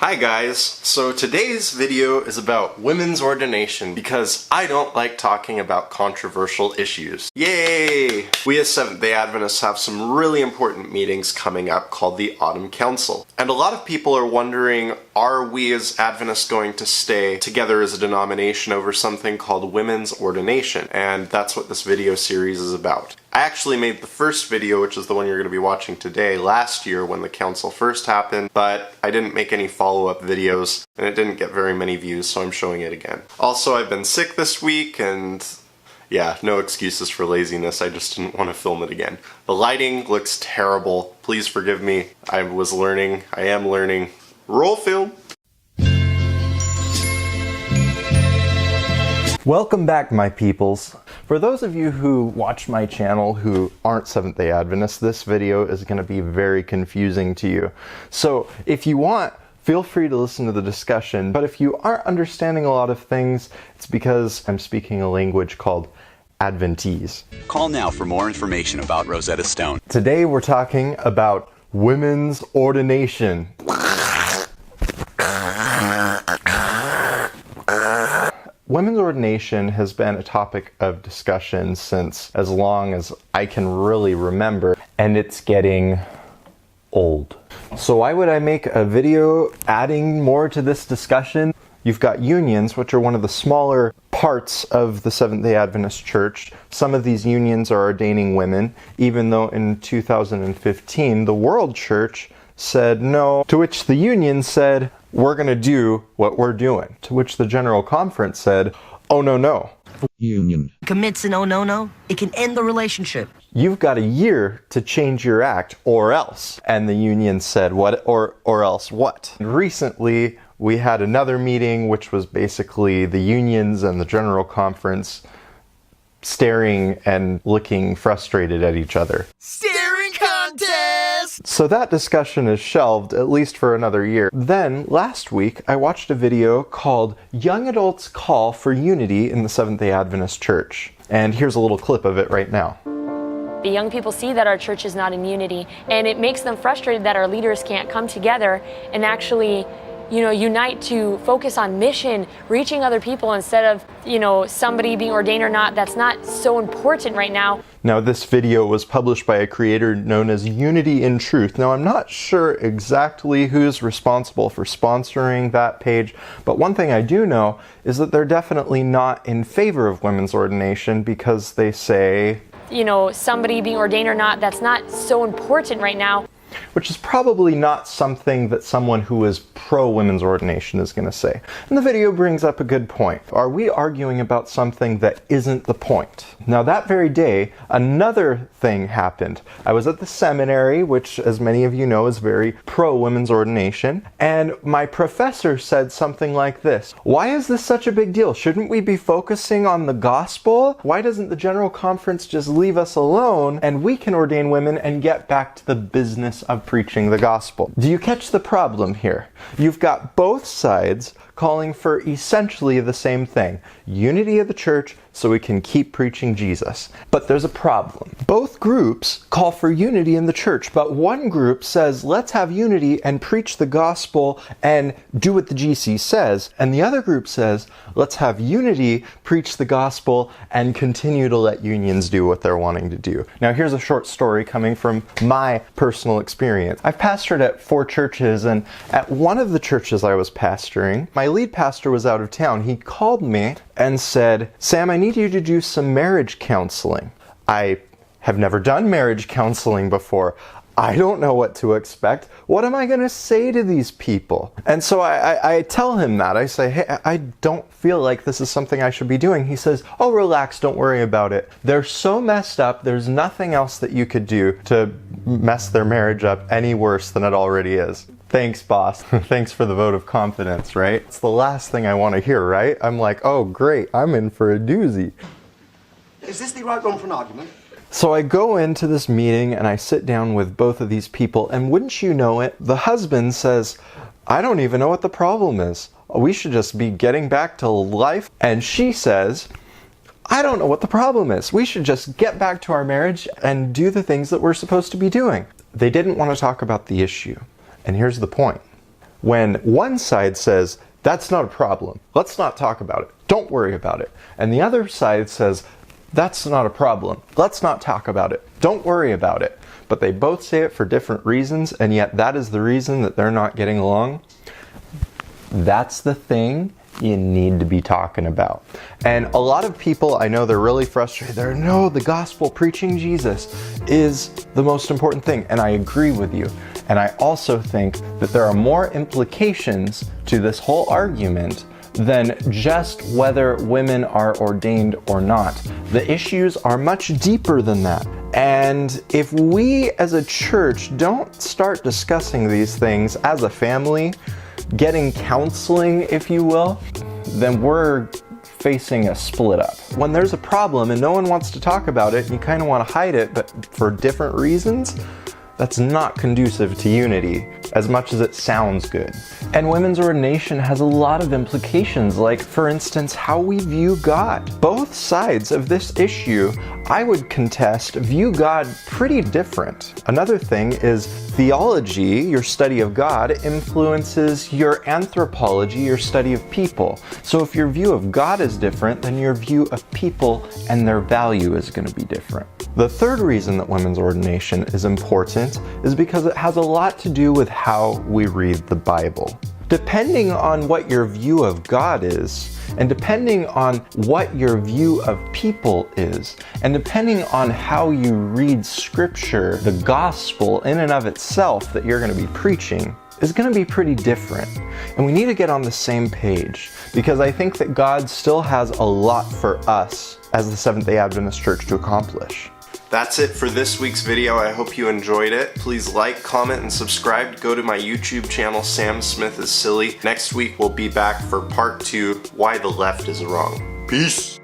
Hi guys, so today's video is about women's ordination because I don't like talking about controversial issues. Yay! We as Seventh-day Adventists have some really important meetings coming up called the Autumn Council. And a lot of people are wondering, are we as Adventists going to stay together as a denomination over something called women's ordination? And that's what this video series is about. I actually made the first video, which is the one you're going to be watching today, last year when the council first happened, but I didn't make any follow-up videos, and it didn't get very many views, so I'm showing it again. Also, I've been sick this week, and yeah, no excuses for laziness, I just didn't want to film it again. The lighting looks terrible, please forgive me, I am learning. Roll film! Welcome back, my peoples. For those of you who watch my channel who aren't Seventh-day Adventists, this video is going to be very confusing to you. So if you want, feel free to listen to the discussion, but if you aren't understanding a lot of things, it's because I'm speaking a language called Adventese. Call now for more information about Rosetta Stone. Today we're talking about women's ordination. Women's ordination has been a topic of discussion since as long as I can really remember, and it's getting old. So why would I make a video adding more to this discussion? You've got unions, which are one of the smaller parts of the Seventh-day Adventist Church. Some of these unions are ordaining women, even though in 2015 the World Church said no, to which the union said, we're going to do what we're doing. To which the General Conference said, oh no. Union commits an oh no, it can end the relationship. You've got a year to change your act or else. And the union said, what or else what? And recently we had another meeting which was basically the unions and the General Conference staring and looking frustrated at each other. Staring contest! So that discussion is shelved, at least for another year. Then, last week, I watched a video called Young Adults Call for Unity in the Seventh-day Adventist Church. And here's a little clip of it right now. The young people see that our church is not in unity, and it makes them frustrated that our leaders can't come together and actually unite to focus on mission, reaching other people instead of, somebody being ordained or not. That's not so important right now. Now, this video was published by a creator known as Unity in Truth. Now, I'm not sure exactly who's responsible for sponsoring that page, but one thing I do know is that they're definitely not in favor of women's ordination because they say, somebody being ordained or not, that's not so important right now. Which is probably not something that someone who is pro-women's ordination is going to say. And the video brings up a good point. Are we arguing about something that isn't the point? Now, that very day, another thing happened. I was at the seminary, which, as many of you know, is very pro-women's ordination, and my professor said something like this: why is this such a big deal? Shouldn't we be focusing on the gospel? Why doesn't the General Conference just leave us alone and we can ordain women and get back to the business of preaching the gospel? Do you catch the problem here? You've got both sides calling for essentially the same thing: unity of the church so we can keep preaching Jesus. But there's a problem. Both groups call for unity in the church, but one group says, let's have unity and preach the gospel and do what the GC says, and the other group says, let's have unity, preach the gospel, and continue to let unions do what they're wanting to do. Now, here's a short story coming from my personal experience. I've pastored at 4 churches, and at one of the churches I was pastoring, my lead pastor was out of town. He called me and said, Sam, I need you to do some marriage counseling. I have never done marriage counseling before. I don't know what to expect. What am I going to say to these people? And so I tell him that. I say, hey, I don't feel like this is something I should be doing. He says, oh, relax, don't worry about it. They're so messed up, there's nothing else that you could do to mess their marriage up any worse than it already is. Thanks, boss. Thanks for the vote of confidence, right? It's the last thing I want to hear, right? I'm like, oh, great, I'm in for a doozy. Is this the right one for an argument? So I go into this meeting and I sit down with both of these people, and wouldn't you know it, the husband says, I don't even know what the problem is. We should just be getting back to life. And she says, I don't know what the problem is. We should just get back to our marriage and do the things that we're supposed to be doing. They didn't want to talk about the issue. And here's the point. when one side says, that's not a problem, let's not talk about it, don't worry about it, and the other side says, that's not a problem, let's not talk about it, don't worry about it, but they both say it for different reasons, and yet that is the reason that they're not getting along, that's the thing you need to be talking about. And a lot of people, I know they're really frustrated. They're, no, the gospel, preaching Jesus is the most important thing. And I agree with you. And I also think that there are more implications to this whole argument than just whether women are ordained or not. The issues are much deeper than that. And if we as a church don't start discussing these things as a family, getting counseling, if you will, then we're facing a split up. When there's a problem and no one wants to talk about it, and you kind of want to hide it, but for different reasons, that's not conducive to unity, as much as it sounds good. And women's ordination has a lot of implications, like, for instance, how we view God. Both sides of this issue, I would contest, view God pretty different. Another thing is theology, your study of God, influences your anthropology, your study of people. So if your view of God is different, then your view of people and their value is going to be different. The third reason that women's ordination is important is because it has a lot to do with how we read the Bible. Depending on what your view of God is, and depending on what your view of people is, and depending on how you read Scripture, the gospel in and of itself that you're going to be preaching is going to be pretty different. And we need to get on the same page, because I think that God still has a lot for us as the Seventh-day Adventist Church to accomplish. That's it for this week's video. I hope you enjoyed it. Please like, comment, and subscribe. Go to my YouTube channel, Sam Smith is Silly. Next week we'll be back for part 2, Why the Left is Wrong. Peace!